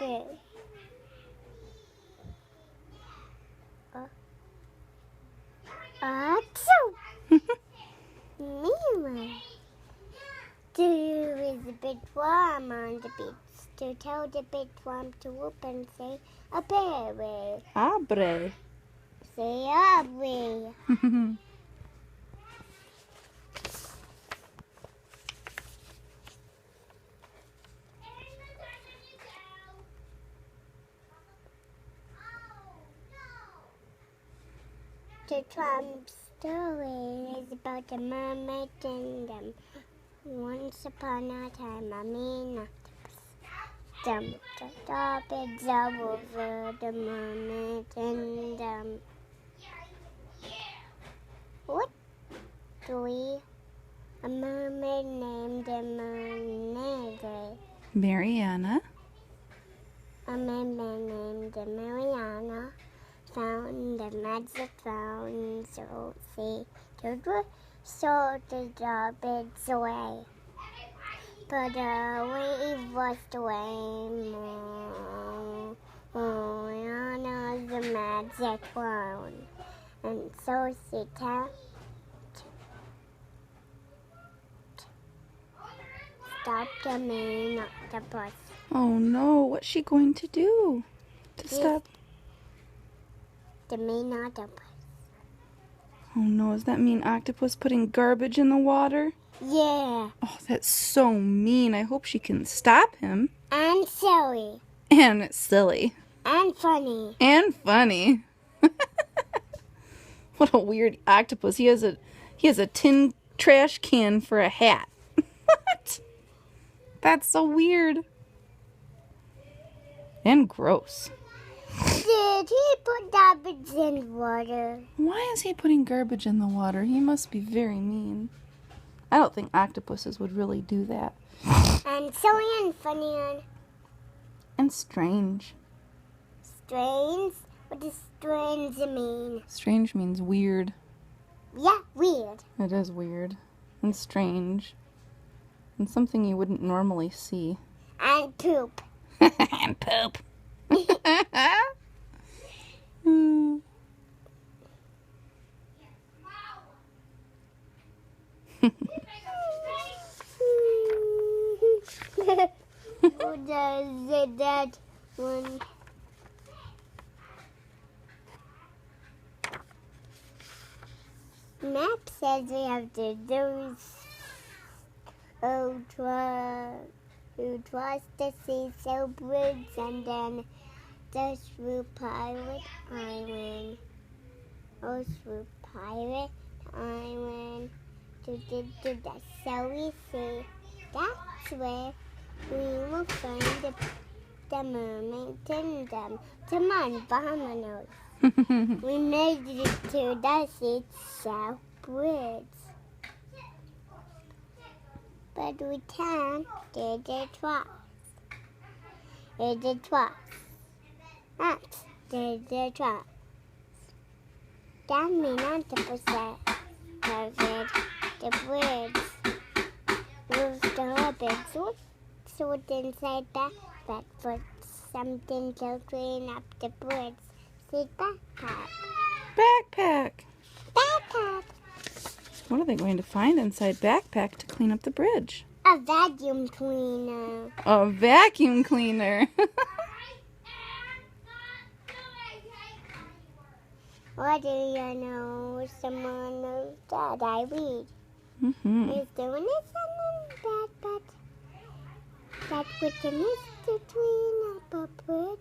bird. Achoo! Meanwhile, there is a big worm on the beach. To tell the big worm to whoop and say, a berry. Abre. Say, abre. The Trump story is about a mermaid kingdom. Once upon a time, a mean octopus dumped the garbage all over the mermaid kingdom. What? A mermaid named Unedited. Mariana. A mermaid named Mariana found the magic fountain, so she stole the garbage away. But the wave washed away Mariana's magic wand, and so she stopped the main octopus. Oh no, what's she going to do to stop? The main octopus. Oh no, does that mean octopus putting garbage in the water? Yeah. Oh, that's so mean. I hope she can stop him. And silly. And silly. And funny. And funny. What a weird octopus. He has a tin trash can for a hat. What? That's so weird. And gross. Did he put garbage in water? Why is he putting garbage in the water? He must be very mean. I don't think octopuses would really do that. And silly and funny And strange. strange. What does strange mean? Strange means weird. Yeah, weird. It is weird. And strange. And something you wouldn't normally see. And poop. And poop. Who does that one? Map says we have to do who tries to see so bridge and then the through Pirate Island. Oh, through Pirate Island to the so we see that's where we will find the mermaid kingdom. Come on, Dominoes. We made it to the South Bridge. But we can't do it twice. Did it twice. That's did it twice. That means 90% the bridge. With the big sort inside backpack for something to clean up the bridge. See, backpack. Backpack. Backpack. What are they going to find inside backpack to clean up the bridge? A vacuum cleaner. A vacuum cleaner. What do you know? Someone knows that I read. Mm-hmm. He's doing it something bad, but that we can use to clean up a bridge.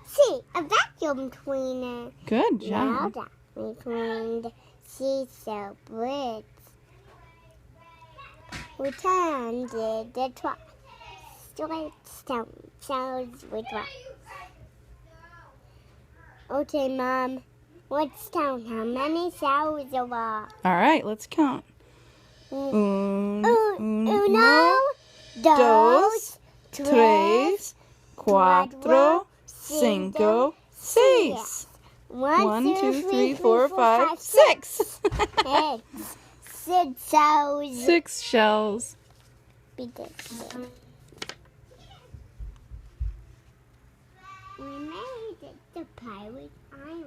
See, a vacuum cleaner. Good Now job. that we cleaned Cecil Bridge, we turned the twice. Straight stone shells with twice. Okay, Mom. What's down? How many shells there are? All right, let's count. Uno, dos, dos, tres, tres, cuatro, cinco, seis. 1, 2, 3, 4, 5, 6. 6 shells. 6 shells. Be this. We made it to Pirate Island.